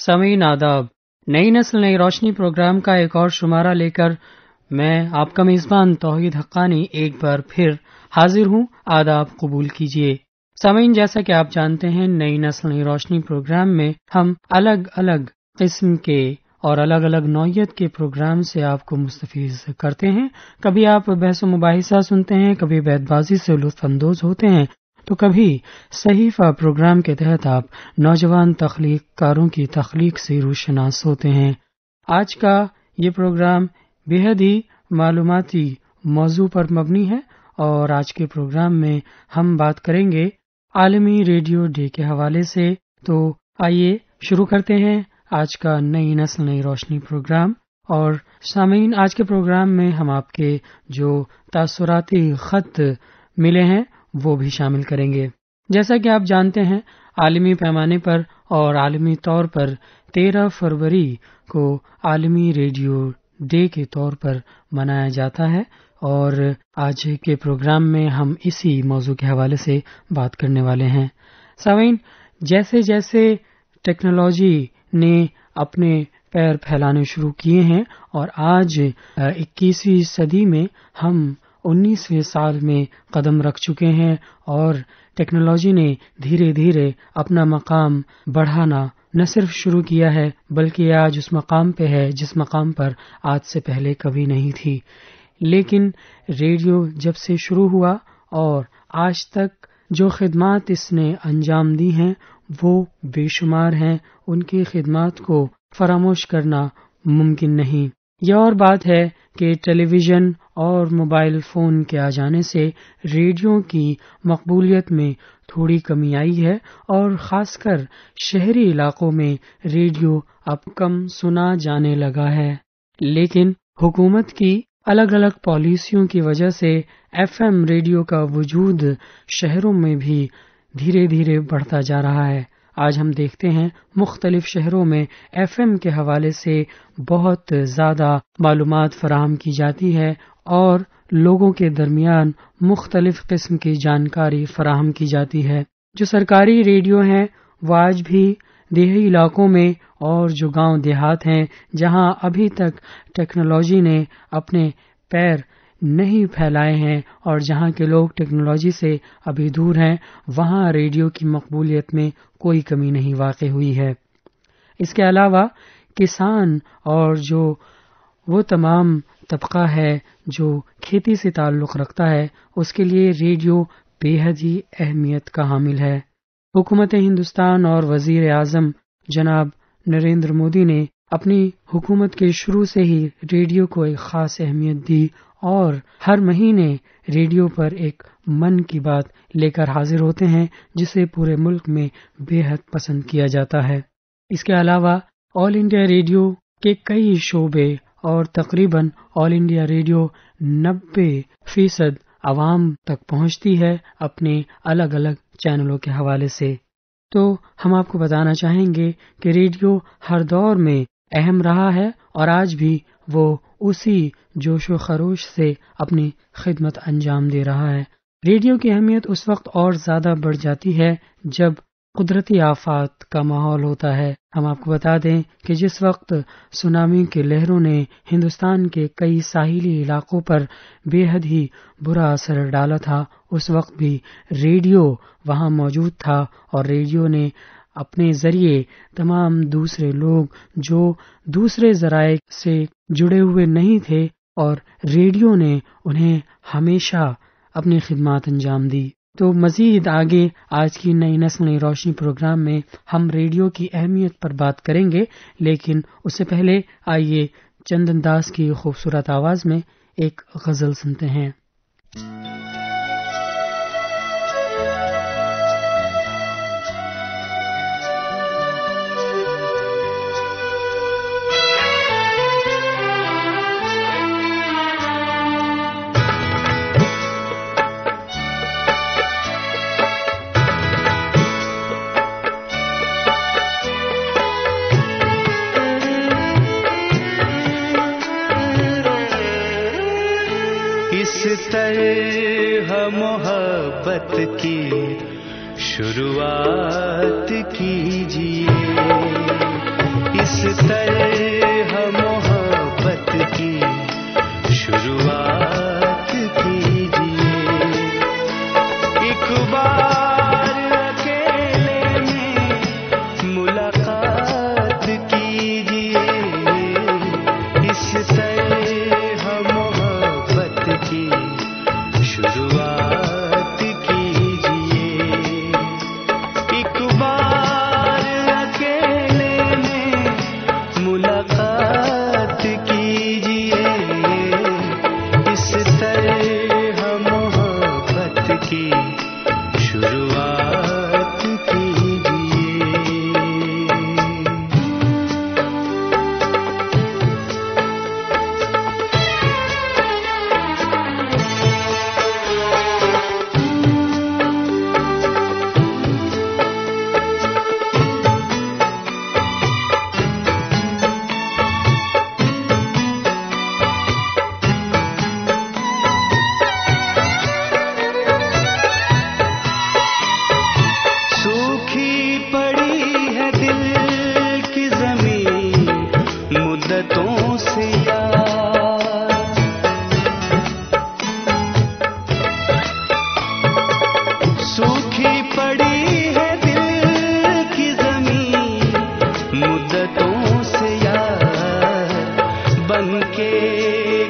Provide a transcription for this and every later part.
سامعین آداب، نئی نسل نئی روشنی پروگرام کا ایک اور شمارہ لے کر میں آپ کا میزبان توحید حقانی ایک بار پھر حاضر ہوں۔ آداب قبول کیجیے۔ سامعین، جیسا کہ آپ جانتے ہیں، نئی نسل نئی روشنی پروگرام میں ہم الگ الگ قسم کے اور الگ الگ نوعیت کے پروگرام سے آپ کو مستفید کرتے ہیں۔ کبھی آپ بحث و مباحثہ سنتے ہیں، کبھی بیت بازی سے لطف اندوز ہوتے ہیں، تو کبھی صحیفہ پروگرام کے تحت آپ نوجوان تخلیق کاروں کی تخلیق سے روشناس ہوتے ہیں۔ آج کا یہ پروگرام بے حد ہی معلوماتی موضوع پر مبنی ہے، اور آج کے پروگرام میں ہم بات کریں گے عالمی ریڈیو ڈے کے حوالے سے۔ تو آئیے شروع کرتے ہیں آج کا نئی نسل نئی روشنی پروگرام۔ اور سامعین، آج کے پروگرام میں ہم آپ کے جو تاثراتی خط ملے ہیں وہ بھی شامل کریں گے۔ جیسا کہ آپ جانتے ہیں، عالمی پیمانے پر اور عالمی طور پر 13 فروری کو عالمی ریڈیو ڈے کے طور پر منایا جاتا ہے، اور آج کے پروگرام میں ہم اسی موضوع کے حوالے سے بات کرنے والے ہیں۔ سامعین، جیسے جیسے ٹیکنالوجی نے اپنے پیر پھیلانے شروع کیے ہیں، اور آج 21ویں صدی میں ہم 19ویں سال میں قدم رکھ چکے ہیں، اور ٹیکنالوجی نے دھیرے دھیرے اپنا مقام بڑھانا نہ صرف شروع کیا ہے، بلکہ آج اس مقام پہ ہے جس مقام پر آج سے پہلے کبھی نہیں تھی۔ لیکن ریڈیو جب سے شروع ہوا اور آج تک جو خدمات اس نے انجام دی ہیں وہ بے شمار ہیں، ان کی خدمات کو فراموش کرنا ممکن نہیں۔ یہ اور بات ہے کہ ٹیلی ویژن اور موبائل فون کے آ جانے سے ریڈیو کی مقبولیت میں تھوڑی کمی آئی ہے، اور خاص کر شہری علاقوں میں ریڈیو اب کم سنا جانے لگا ہے۔ لیکن حکومت کی الگ الگ پالیسیوں کی وجہ سے ایف ایم ریڈیو کا وجود شہروں میں بھی دھیرے دھیرے بڑھتا جا رہا ہے۔ آج ہم دیکھتے ہیں مختلف شہروں میں ایف ایم کے حوالے سے بہت زیادہ معلومات فراہم کی جاتی ہے، اور لوگوں کے درمیان مختلف قسم کی جانکاری فراہم کی جاتی ہے۔ جو سرکاری ریڈیو ہیں وہ آج بھی دیہی علاقوں میں اور جو گاؤں دیہات ہیں جہاں ابھی تک ٹیکنالوجی نے اپنے پیر نہیں پھیلائے ہیں اور جہاں کے لوگ ٹیکنالوجی سے ابھی دور ہیں، وہاں ریڈیو کی مقبولیت میں کوئی کمی نہیں واقع ہوئی ہے۔ اس کے علاوہ کسان اور جو وہ تمام طبقہ ہے جو کھیتی سے تعلق رکھتا ہے، اس کے لیے ریڈیو بے حد ہی اہمیت کا حامل ہے۔ حکومت ہندوستان اور وزیر اعظم جناب نریندر مودی نے اپنی حکومت کے شروع سے ہی ریڈیو کو ایک خاص اہمیت دی، اور ہر مہینے ریڈیو پر ایک من کی بات لے کر حاضر ہوتے ہیں جسے پورے ملک میں بے حد پسند کیا جاتا ہے۔ اس کے علاوہ آل انڈیا ریڈیو کے کئی شعبے، اور تقریباً آل انڈیا ریڈیو 90% عوام تک پہنچتی ہے اپنے الگ الگ چینلوں کے حوالے سے۔ تو ہم آپ کو بتانا چاہیں گے کہ ریڈیو ہر دور میں اہم رہا ہے، اور آج بھی وہ اسی جوش و خروش سے اپنی خدمت انجام دے رہا ہے۔ ریڈیو کی اہمیت اس وقت اور زیادہ بڑھ جاتی ہے جب قدرتی آفات کا ماحول ہوتا ہے۔ ہم آپ کو بتا دیں کہ جس وقت سونامی کے لہروں نے ہندوستان کے کئی ساحلی علاقوں پر بے حد ہی برا اثر ڈالا تھا، اس وقت بھی ریڈیو وہاں موجود تھا، اور ریڈیو نے اپنے ذریعے تمام دوسرے لوگ جو دوسرے ذرائع سے جڑے ہوئے نہیں تھے، اور ریڈیو نے انہیں ہمیشہ اپنی خدمات انجام دی۔ تو مزید آگے آج کی نئی نسل نئی روشنی پروگرام میں ہم ریڈیو کی اہمیت پر بات کریں گے، لیکن اس سے پہلے آئیے چندن داس کی خوبصورت آواز میں ایک غزل سنتے ہیں۔ طرح محبت کی شروعات کیجیے، اس طرح محبت کی شروعات کیجیے. ایک بار اکیلے میں ملاقات کیجیے. اس طرح محبت کی شروعات کیجیے. ایک بار اکیلے میں ملاقات کیجیے. اس طرح محبت کی شروعات کیجیے. سوکھی پڑی ہے دل کی زمین مدتوں سے یار. سوکھی پڑی ہے دل کی زمین مدتوں سے یار. بن کے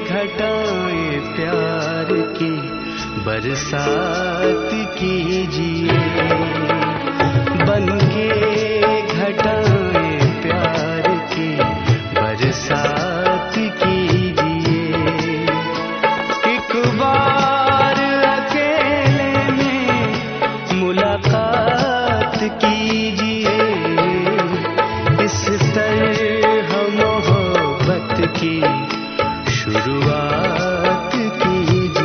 گھٹائیں پیار کی برسات کیجیے. بن کے گھٹائیں پیار کی برسات کیجیے. ایک بار اکیلے میں ملاقات کیجیے. اس طرح محبت کی شروعات کیجیے.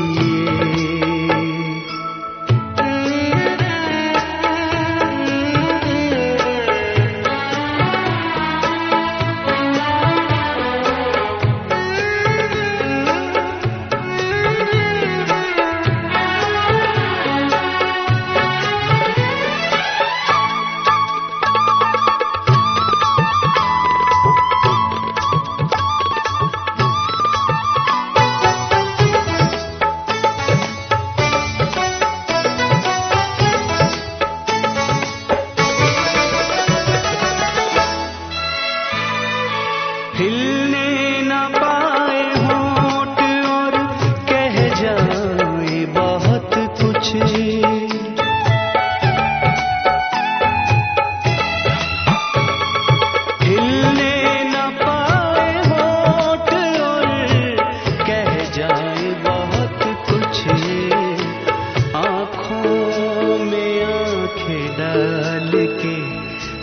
ہلنے نہ پائے ہونٹ اور کہہ جائے بہت کچھ. ہلنے نہ پائے ہونٹ اور کہہ جائے بہت کچھ. آنکھوں میں آنکھیں ڈال کے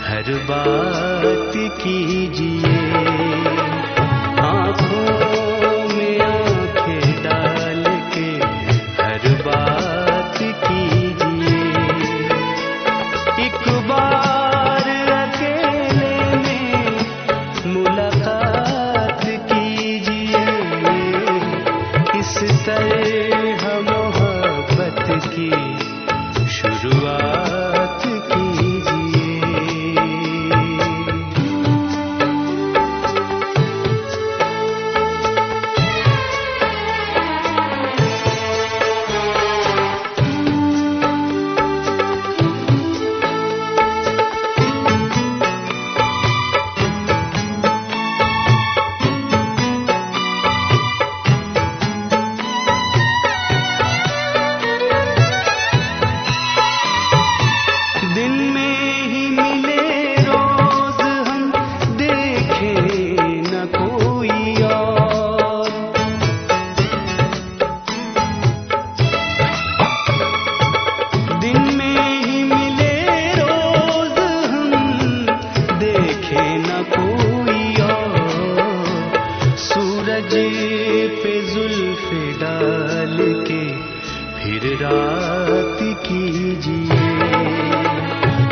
ہر بات کیجیے. آنکھوں میں آنکھیں ڈال کے ہر بات کیجیے. ایک بار اکیلے میں ملاقات کیجیے. اس طرح محبت کی شروعات کیجیے. دن میں ہی ملے روز ہم دیکھیں نہ کوئی اور. دن میں ہی ملے روز ہم دیکھیں نہ کوئی اور. سورج پہ زلف ڈال کے پھر رات کیجیے.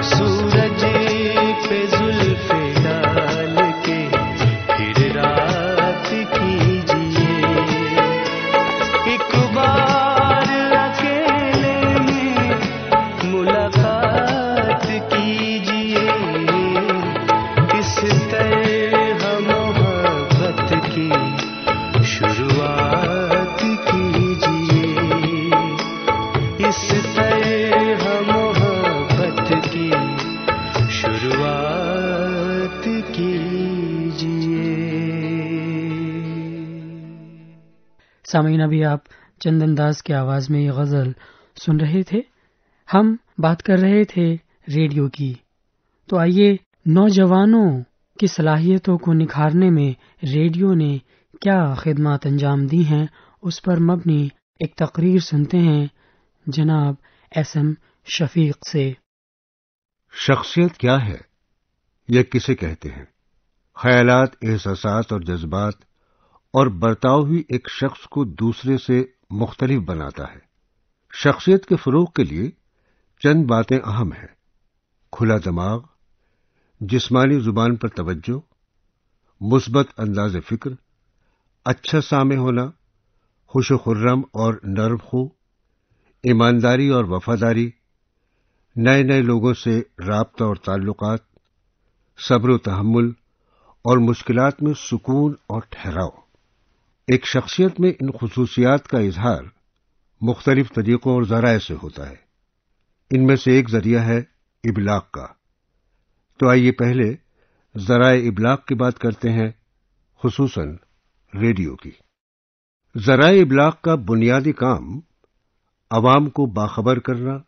سورج پہ زلف ڈال کے پھر رات کیجیے. ایک بار اکیلے میں ملاقات کیجیے. اس طرح سامعین، ابھی آپ چند انداز کی آواز میں یہ غزل سن رہے تھے. ہم بات کر رہے تھے ریڈیو کی. تو آئیے نوجوانوں کی صلاحیتوں کو نکھارنے میں ریڈیو نے کیا خدمات انجام دی ہیں اس پر مبنی ایک تقریر سنتے ہیں جناب ایس ایم شفیق سے. شخصیت کیا ہے یا کسے کہتے ہیں؟ خیالات، احساسات اور جذبات اور برتاؤ ہی ایک شخص کو دوسرے سے مختلف بناتا ہے. شخصیت کے فروغ کے لیے چند باتیں اہم ہیں: کھلا دماغ، جسمانی زبان پر توجہ، مثبت انداز فکر، اچھا سامع ہونا، خوش و خرم اور نرم خو، ایمانداری اور وفاداری، نئے نئے لوگوں سے رابطہ اور تعلقات، صبر و تحمل اور مشکلات میں سکون اور ٹھہراؤ. ایک شخصیت میں ان خصوصیات کا اظہار مختلف طریقوں اور ذرائع سے ہوتا ہے. ان میں سے ایک ذریعہ ہے ابلاغ کا. تو آئیے پہلے ذرائع ابلاغ کی بات کرتے ہیں، خصوصاً ریڈیو کی. ذرائع ابلاغ کا بنیادی کام عوام کو باخبر کرنا،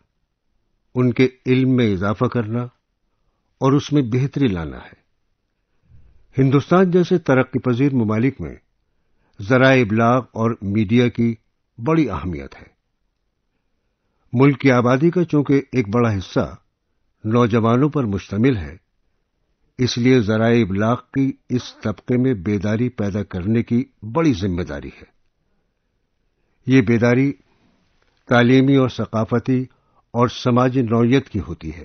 ان کے علم میں اضافہ کرنا اور اس میں بہتری لانا ہے. ہندوستان جیسے ترقی پذیر ممالک میں ذرائع ابلاغ اور میڈیا کی بڑی اہمیت ہے. ملک کی آبادی کا چونکہ ایک بڑا حصہ نوجوانوں پر مشتمل ہے، اس لیے ذرائع ابلاغ کی اس طبقے میں بیداری پیدا کرنے کی بڑی ذمہ داری ہے. یہ بیداری تعلیمی اور ثقافتی اور سماجی نوعیت کی ہوتی ہے.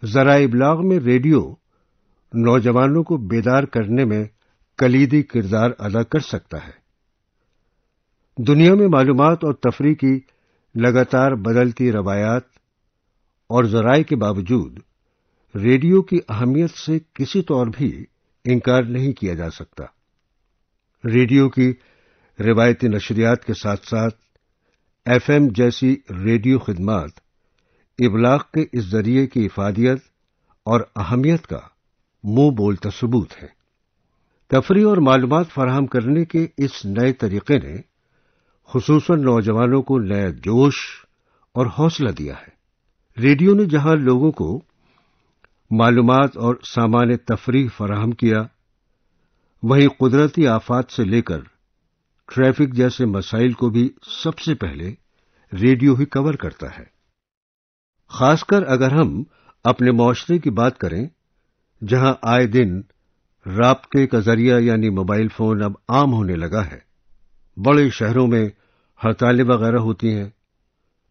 ذرائع ابلاغ میں ریڈیو نوجوانوں کو بیدار کرنے میں کلیدی کردار ادا کر سکتا ہے. دنیا میں معلومات اور تفریح کی لگاتار بدلتی روایات اور ذرائع کے باوجود ریڈیو کی اہمیت سے کسی طور بھی انکار نہیں کیا جا سکتا. ریڈیو کی روایتی نشریات کے ساتھ ساتھ ایف ایم جیسی ریڈیو خدمات ابلاغ کے اس ذریعے کی افادیت اور اہمیت کا منہ بولتا ثبوت ہے. تفریح اور معلومات فراہم کرنے کے اس نئے طریقے نے خصوصاً نوجوانوں کو نیا جوش اور حوصلہ دیا ہے. ریڈیو نے جہاں لوگوں کو معلومات اور سامان تفریح فراہم کیا، وہیں قدرتی آفات سے لے کر ٹریفک جیسے مسائل کو بھی سب سے پہلے ریڈیو ہی کور کرتا ہے. خاص کر اگر ہم اپنے معاشرے کی بات کریں، جہاں آئے دن رابطے کا ذریعہ یعنی موبائل فون اب عام ہونے لگا ہے، بڑے شہروں میں ہڑتالیں وغیرہ ہوتی ہیں،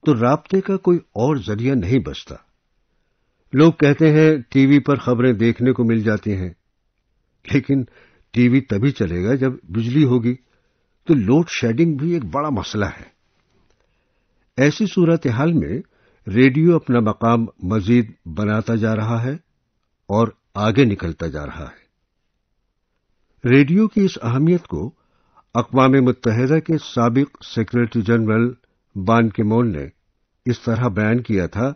تو رابطے کا کوئی اور ذریعہ نہیں بچتا. لوگ کہتے ہیں ٹی وی پر خبریں دیکھنے کو مل جاتی ہیں، لیکن ٹی وی تبھی چلے گا جب بجلی ہوگی، تو لوڈ شیڈنگ بھی ایک بڑا مسئلہ ہے. ایسی صورتحال میں ریڈیو اپنا مقام مزید بناتا جا رہا ہے اور آگے نکلتا جا رہا ہے. ریڈیو کی اس اہمیت کو اقوام متحدہ کے سابق سیکریٹری جنرل بان کی مون نے اس طرح بیان کیا تھا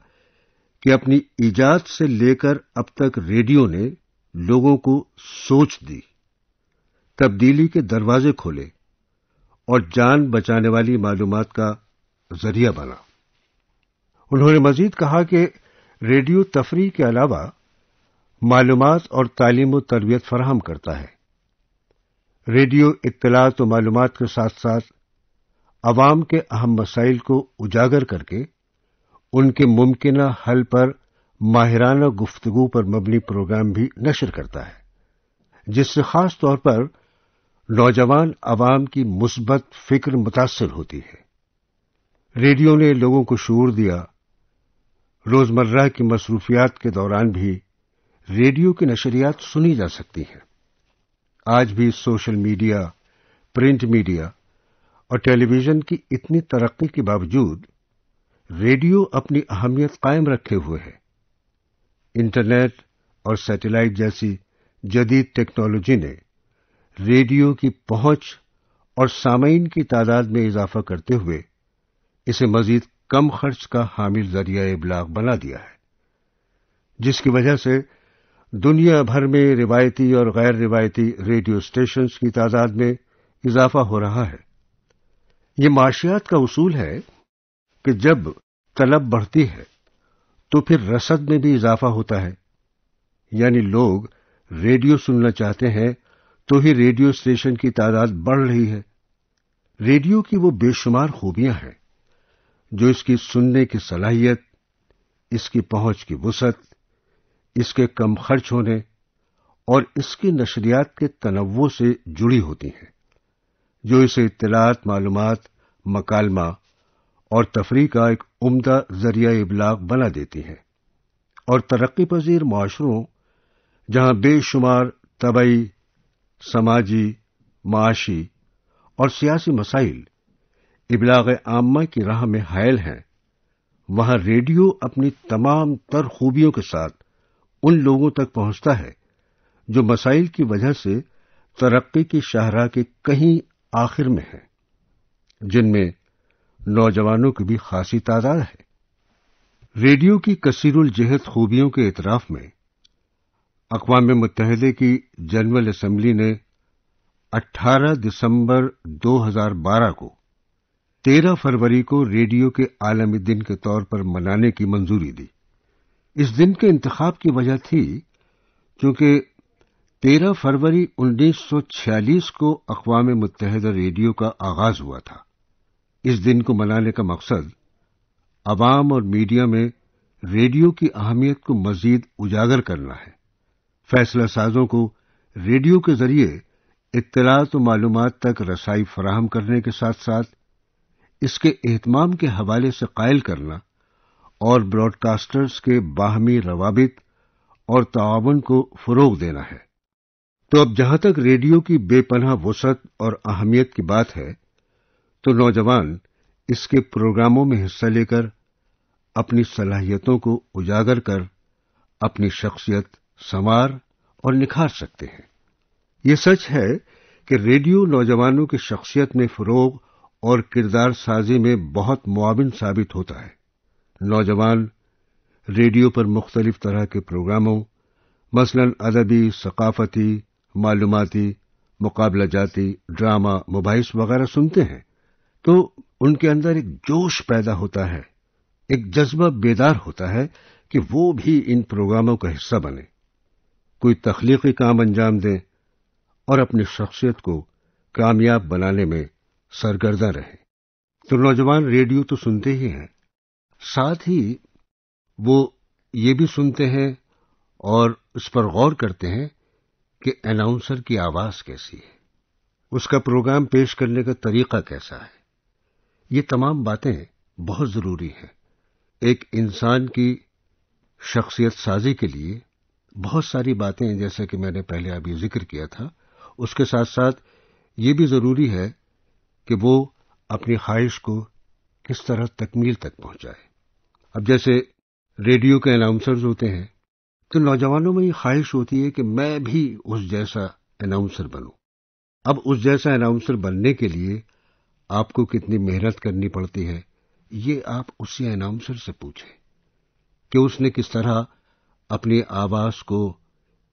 کہ اپنی ایجاد سے لے کر اب تک ریڈیو نے لوگوں کو سوچ دی، تبدیلی کے دروازے کھولے اور جان بچانے والی معلومات کا ذریعہ بنا. انہوں نے مزید کہا کہ ریڈیو تفریح کے علاوہ معلومات اور تعلیم و تربیت فراہم کرتا ہے. ریڈیو اطلاعات و معلومات کے ساتھ ساتھ عوام کے اہم مسائل کو اجاگر کر کے ان کے ممکنہ حل پر ماہرانہ گفتگو پر مبنی پروگرام بھی نشر کرتا ہے، جس سے خاص طور پر نوجوان عوام کی مثبت فکر متاثر ہوتی ہے. ریڈیو نے لوگوں کو شعور دیا. روزمرہ کی مصروفیات کے دوران بھی ریڈیو کی نشریات سنی جا سکتی ہیں. آج بھی سوشل میڈیا، پرنٹ میڈیا اور ٹیلی ویژن کی اتنی ترقی کے باوجود ریڈیو اپنی اہمیت قائم رکھے ہوئے ہے. انٹرنیٹ اور سیٹلائٹ جیسی جدید ٹیکنالوجی نے ریڈیو کی پہنچ اور سامعین کی تعداد میں اضافہ کرتے ہوئے اسے مزید کم خرچ کا حامل ذریعہ ابلاغ بنا دیا ہے، جس کی وجہ سے دنیا بھر میں روایتی اور غیر روایتی ریڈیو اسٹیشنز کی تعداد میں اضافہ ہو رہا ہے. یہ معاشیات کا اصول ہے کہ جب طلب بڑھتی ہے تو پھر رسد میں بھی اضافہ ہوتا ہے، یعنی لوگ ریڈیو سننا چاہتے ہیں تو ہی ریڈیو اسٹیشن کی تعداد بڑھ رہی ہے۔ ریڈیو کی وہ بے شمار خوبیاں ہیں جو اس کی سننے کی صلاحیت، اس کی پہنچ کی وسعت، اس کے کم خرچ ہونے اور اس کی نشریات کے تنوع سے جڑی ہوتی ہیں، جو اسے اطلاعات، معلومات، مکالمہ اور تفریح کا ایک عمدہ ذریعہ ابلاغ بنا دیتی ہیں۔ اور ترقی پذیر معاشروں جہاں بے شمار طبعی، سماجی، معاشی اور سیاسی مسائل ابلاغ عامہ کی راہ میں حائل ہیں، وہاں ریڈیو اپنی تمام تر خوبیوں کے ساتھ ان لوگوں تک پہنچتا ہے جو مسائل کی وجہ سے ترقی کی شاہراہ کے کہیں آخر میں ہیں، جن میں نوجوانوں کی بھی خاصی تعداد ہے۔ ریڈیو کی کثیر الجہت خوبیوں کے اعتراف میں اقوام متحدہ کی جنرل اسمبلی نے 18 دسمبر 2012 کو 13 فروری کو ریڈیو کے عالمی دن کے طور پر منانے کی منظوری دی۔ اس دن کے انتخاب کی وجہ تھی کیونکہ 13 فروری 1946 کو اقوام متحدہ ریڈیو کا آغاز ہوا تھا۔ اس دن کو منانے کا مقصد عوام اور میڈیا میں ریڈیو کی اہمیت کو مزید اجاگر کرنا ہے، فیصلہ سازوں کو ریڈیو کے ذریعے اطلاعات و معلومات تک رسائی فراہم کرنے کے ساتھ ساتھ اس کے اہتمام کے حوالے سے قائل کرنا اور براڈ کاسٹرز کے باہمی روابط اور تعاون کو فروغ دینا ہے۔ تو اب جہاں تک ریڈیو کی بے پناہ وسعت اور اہمیت کی بات ہے تو نوجوان اس کے پروگراموں میں حصہ لے کر اپنی صلاحیتوں کو اجاگر کر اپنی شخصیت سنوار اور نکھار سکتے ہیں۔ یہ سچ ہے کہ ریڈیو نوجوانوں کی شخصیت میں فروغ اور کردار سازی میں بہت معاون ثابت ہوتا ہے۔ نوجوان ریڈیو پر مختلف طرح کے پروگراموں، مثلاً ادبی، ثقافتی، معلوماتی، مقابلہ جاتی، ڈرامہ، مباحث وغیرہ سنتے ہیں تو ان کے اندر ایک جوش پیدا ہوتا ہے، ایک جذبہ بیدار ہوتا ہے کہ وہ بھی ان پروگراموں کا حصہ بنے، کوئی تخلیقی کام انجام دیں اور اپنی شخصیت کو کامیاب بنانے میں سرگرداں رہیں۔ تو نوجوان ریڈیو تو سنتے ہی ہیں، ساتھ ہی وہ یہ بھی سنتے ہیں اور اس پر غور کرتے ہیں کہ اناؤنسر کی آواز کیسی ہے، اس کا پروگرام پیش کرنے کا طریقہ کیسا ہے۔ یہ تمام باتیں بہت ضروری ہیں۔ ایک انسان کی شخصیت سازی کے لیے بہت ساری باتیں، جیسا کہ میں نے پہلے ابھی ذکر کیا تھا، اس کے ساتھ ساتھ یہ بھی ضروری ہے کہ وہ اپنی خواہش کو کس طرح تکمیل تک پہنچائے۔ اب جیسے ریڈیو کے اناؤنسرز ہوتے ہیں تو نوجوانوں میں یہ خواہش ہوتی ہے کہ میں بھی اس جیسا اناؤنسر بنوں۔ اب اس جیسا اناؤنسر بننے کے لیے آپ کو کتنی محنت کرنی پڑتی ہے، یہ آپ اسی اناؤنسر سے پوچھیں کہ اس نے کس طرح اپنی آواز کو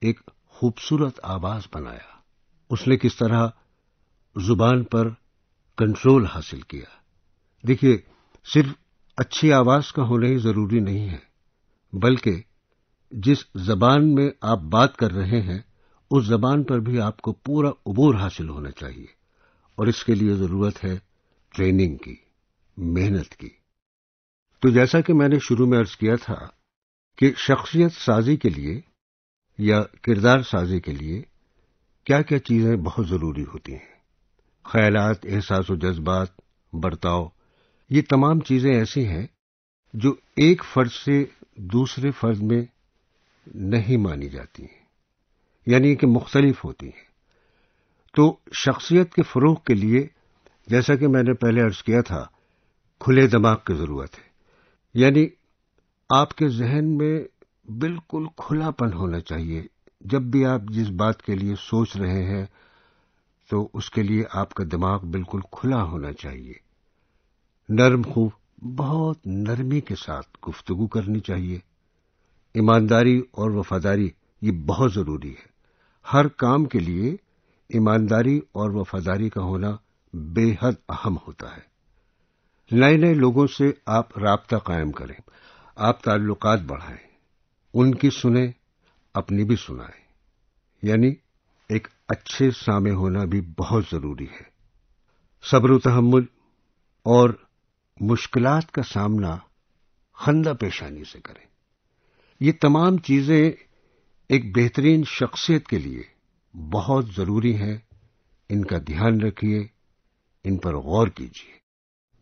ایک خوبصورت آواز بنایا، اس نے کس طرح زبان پر کنٹرول حاصل کیا۔ دیکھیے، صرف اچھی آواز کا ہونا ہی ضروری نہیں ہے، بلکہ جس زبان میں آپ بات کر رہے ہیں اس زبان پر بھی آپ کو پورا عبور حاصل ہونا چاہیے، اور اس کے لیے ضرورت ہے ٹریننگ کی، محنت کی۔ تو جیسا کہ میں نے شروع میں عرض کیا تھا کہ شخصیت سازی کے لیے یا کردار سازی کے لیے کیا کیا چیزیں بہت ضروری ہوتی ہیں۔ خیالات، احساس و جذبات، برتاؤ، یہ تمام چیزیں ایسی ہیں جو ایک فرد سے دوسرے فرد میں نہیں مانی جاتی ہیں، یعنی کہ مختلف ہوتی ہیں۔ تو شخصیت کے فروغ کے لیے، جیسا کہ میں نے پہلے عرض کیا تھا، کھلے دماغ کی ضرورت ہے، یعنی آپ کے ذہن میں بالکل کھلا پن ہونا چاہیے۔ جب بھی آپ جس بات کے لیے سوچ رہے ہیں تو اس کے لیے آپ کا دماغ بالکل کھلا ہونا چاہیے۔ نرم خو، بہت نرمی کے ساتھ گفتگو کرنی چاہیے۔ ایمانداری اور وفاداری یہ بہت ضروری ہے۔ ہر کام کے لیے ایمانداری اور وفاداری کا ہونا بے حد اہم ہوتا ہے۔ نئے نئے لوگوں سے آپ رابطہ قائم کریں، آپ تعلقات بڑھائیں، ان کی سنیں، اپنی بھی سنائیں، یعنی ایک اچھے سامع ہونا بھی بہت ضروری ہے۔ صبر و تحمل اور مشکلات کا سامنا خندہ پیشانی سے کریں۔ یہ تمام چیزیں ایک بہترین شخصیت کے لیے بہت ضروری ہیں، ان کا دھیان رکھیے، ان پر غور کیجیے۔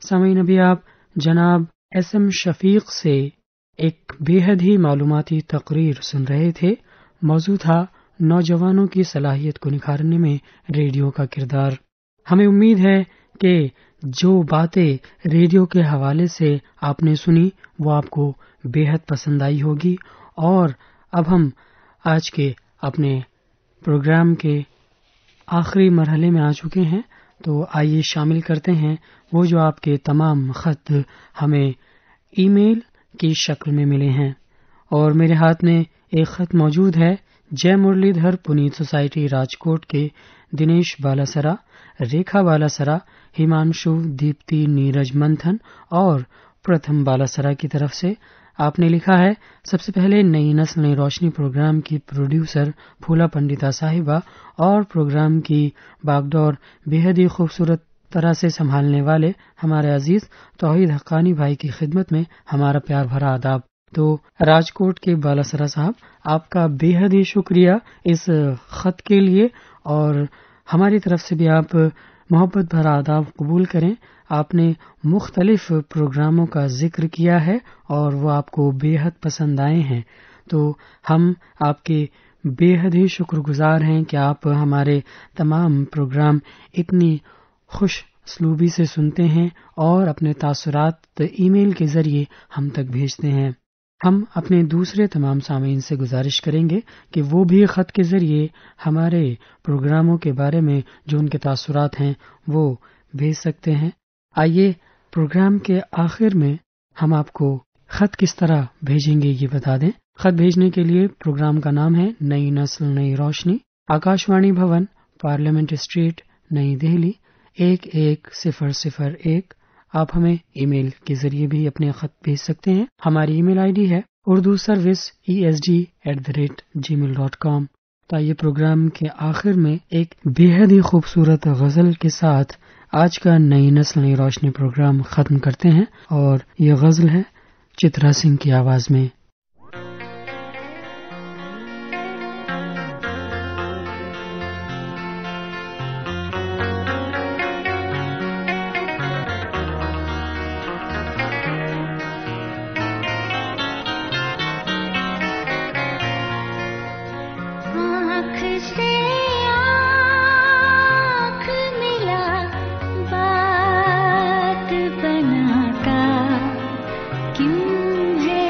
سامعین، ابھی آپ جناب ایس ایم شفیق سے ایک بے حد ہی معلوماتی تقریر سن رہے تھے۔ موضوع تھا نوجوانوں کی صلاحیت کو نکھارنے میں ریڈیو کا کردار۔ ہمیں امید ہے کہ جو باتیں ریڈیو کے حوالے سے آپ نے سنی وہ آپ کو بے حد پسند آئی ہوگی، اور اب ہم آج کے اپنے پروگرام کے آخری مرحلے میں آ چکے ہیں، تو آئیے شامل کرتے ہیں وہ جو آپ کے تمام خط ہمیں ای میل کی شکل میں ملے ہیں۔ اور میرے ہاتھ میں ایک خط موجود ہے جے مرلی دھر پنیت سوسائٹی راجکوٹ کے دنیش بالاسرا، ریکھا بالاسرا، ہیمانشو، دیپتی، نیرج منتھن اور پرتھم بالاسرا کی طرف سے۔ آپ نے لکھا ہے، سب سے پہلے نئی نسل نئی روشنی پروگرام کی پروڈیوسر پھولا پنڈتا صاحبہ اور پروگرام کی باگڈور بے حد ہی خوبصورت طرح سے سنبھالنے والے ہمارے عزیز توحید حقانی بھائی کی خدمت میں ہمارا پیار بھرا آداب۔ تو راجکوٹ کے بالاسرا صاحب، آپ کا بے حد ہی شکریہ اس خط کے لیے، اور ہماری طرف سے بھی آپ محبت بھرا آداب قبول کریں۔ آپ نے مختلف پروگراموں کا ذکر کیا ہے اور وہ آپ کو بے حد پسند آئے ہیں، تو ہم آپ کے بے حد ہی شکر گزار ہیں کہ آپ ہمارے تمام پروگرام اتنی خوش اسلوبی سے سنتے ہیں اور اپنے تاثرات ای میل کے ذریعے ہم تک بھیجتے ہیں۔ ہم اپنے دوسرے تمام سامعین سے گزارش کریں گے کہ وہ بھی خط کے ذریعے ہمارے پروگراموں کے بارے میں جو ان کے تاثرات ہیں وہ بھیج سکتے ہیں۔ آئیے پروگرام کے آخر میں ہم آپ کو خط کس طرح بھیجیں گے یہ بتا دیں۔ خط بھیجنے کے لیے پروگرام کا نام ہے نئی نسل نئی روشنی، آکاشوانی بھون، پارلیمنٹ اسٹریٹ، نئی دہلی 11001۔ آپ ہمیں ای میل کے ذریعے بھی اپنے خط بھیج سکتے ہیں۔ ہماری ای میل آئی ڈی ہے urduservice@gmail.com۔ تو یہ پروگرام کے آخر میں ایک بے حد ہی خوبصورت غزل کے ساتھ آج کا نئی نسل نئی روشنی پروگرام ختم کرتے ہیں، اور یہ غزل ہے چترا سنگھ کی آواز میں۔ بات بناتا کیوں ہے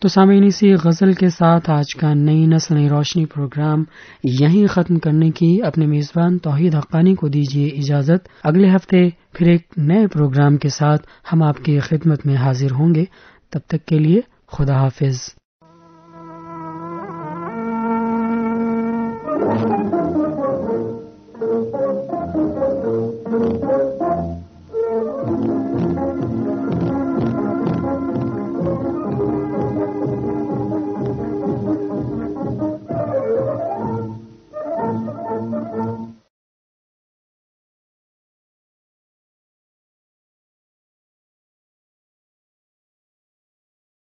تو سامعین، اسی غزل کے ساتھ آج کا نئی نسل نئی روشنی پروگرام یہیں ختم کرنے کی اپنے میزبان توحید حقانی کو دیجیے اجازت۔ اگلے ہفتے پھر ایک نئے پروگرام کے ساتھ ہم آپ کی خدمت میں حاضر ہوں گے۔ تب تک کے لیے خدا حافظ۔